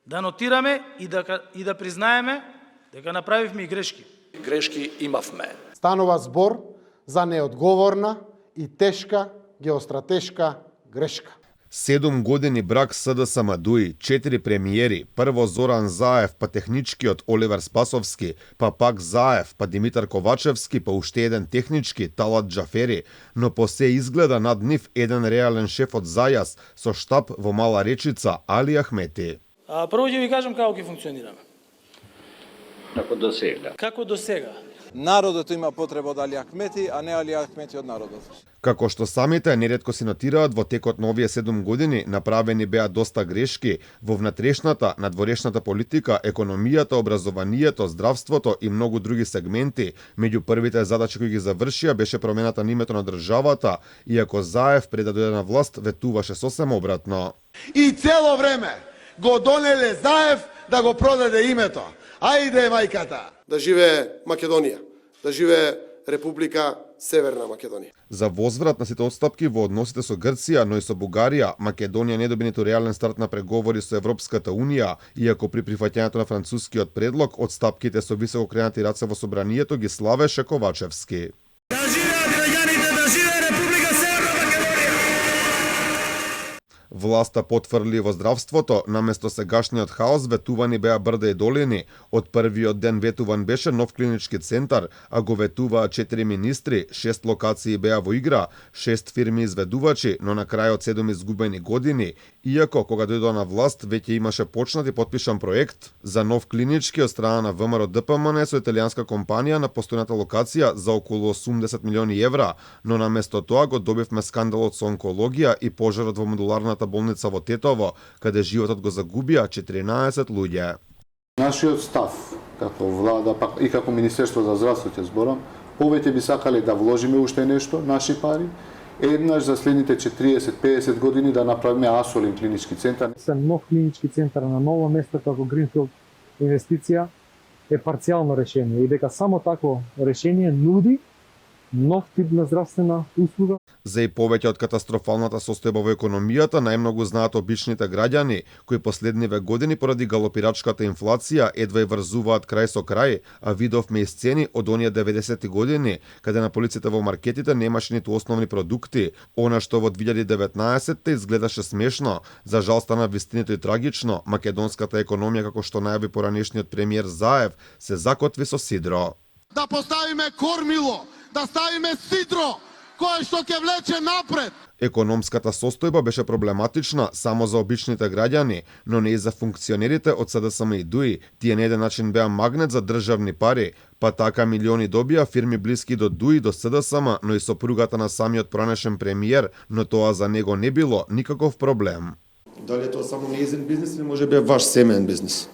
Да нотираме и да признаеме дека направивме и грешки. Грешки имавме. Станува збор за неодговорна и тешка геостратешка грешка. 7 години брак СДСМ дуи, 4 премиери, прво Зоран Заев, па техничкиот Оливер Спасовски, па пак Заев, па Димитар Ковачевски, па уште еден технички Талат Джафери, но по се изгледа над нив еден реален шеф од Зајас со штаб во Мала Речица, Али Ахмети. Прво ќе ви кажам како ќе функционираме. Како до сега. Како до сега. Народот има потреба од Али Ахмети, а не Али Ахмети од народот. Како што самите неретко си нотираат, во текот на овие 7 години направени беа доста грешки во внатрешната, надворешната политика, економијата, образованието, здравството и многу други сегменти. Меѓу првите задачи кои ги завршија беше промената на името на државата, иако Заев пред да дојде на власт ветуваше сосем обратно. И цело време го донеле Заев да го продаде името. Ајде мајката! Да живее Македонија, да живее Република Северна Македонија. За возврат на сите отстапки во односите со Грција, но и со Бугарија, Македонија не доби ниту реален старт на преговори со Европската Унија, иако при прифаќањето на францускиот предлог, отстапките со високо кренати раце во собранието ги славеше Ковачевски. Да живеат граѓаните, да живее Република Северна Македонија! Власта потврли во здравството, наместо сегашниот хаос ветувани беа брда и долини. Од првиот ден ветуван беше нов клинички центар, а го ветуваа 4 министри, 6 локации беа во игра, 6 фирми изведувачи, но на крајот 7 изгубени години. Иако, кога дојдоа на власт, веќе имаше почнат и подпишан проект за нов клинички од страна на ВМРО ДПМН со италијанска компанија на постојната локација за околу 80 милиони евра, но наместо тоа го добивме скандалот со онкологија и пожарот во модуларната болница во Тетово, каде животот го загубија 14 луѓе. Нашиот став, како влада, пак и како Министерство за здравство ќе зборам, повеќе би сакале да вложиме уште нешто, наши пари, еднаш за следните 40-50 години да направиме асолен клинички центар. Нов клинички центар на ново место како Гринфилд инвестиција е парцијално решение и дека само такво решение нуди нов тип на здравствена услуга. За и повеќе од катастрофалната состојба во економијата, најмногу знаат обичните граѓани, кои последниве години поради галопирачката инфлација едва и врзуваат крај со крај, а видовме и сцени од оние 90-ти години, каде на полиците во маркетите немаше ниту основни продукти. Она што во 2019-те изгледаше смешно, за жал стана вистинито и трагично, македонската економија, како што најави поранешниот премиер Заев, се закотви со сидро. Да поставиме кормило, да ставиме сидро, кое што ќе влече напред. Економската состојба беше проблематична само за обичните граѓани, но не и за функционерите од СДСМ и ДУИ. Тие на еден начин беа магнет за државни пари, па така милиони добија фирми блиски до ДУИ, до СДСМ, но и сопругата на самиот поранешен премиер, но тоа за него не било никаков проблем. Дали тоа само неизен бизнес или може би ваш семеен бизнес?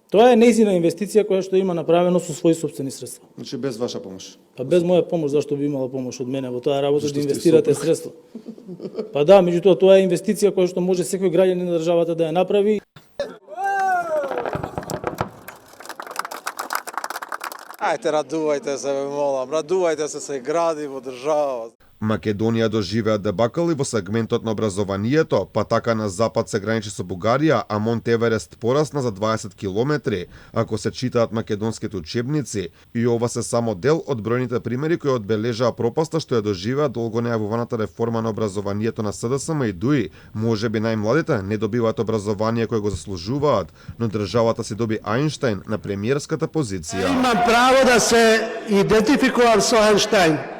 Тоа е нејзина инвестиција која што има направено со своји сопствени средства. Значи без ваша помош. Па без моја помош, зашто би имала помош од мене во таа работа да инвестирате средства? Па да, меѓутоа тоа е инвестиција која што може секој граѓанин на државата да ја направи. Ајте, радувајте се, ве молам, радувајте се гради во држава. Македонија доживеа дебакал и во сегментот на образованието, па така на запад се граничи со Бугарија, а Монт Еверест порасна за 20 километри, ако се читаат македонските учебници. И ова се само дел од бројните примери кои одбележаа пропаста што ја доживеа долго нејавуваната реформа на образованието на СДСМ и ДУИ. Можеби најмладите не добиваат образование кое го заслужуваат, но државата си доби Ајнштајн на премиерската позиција. Имам право да се идентификувам со Ајнштајн.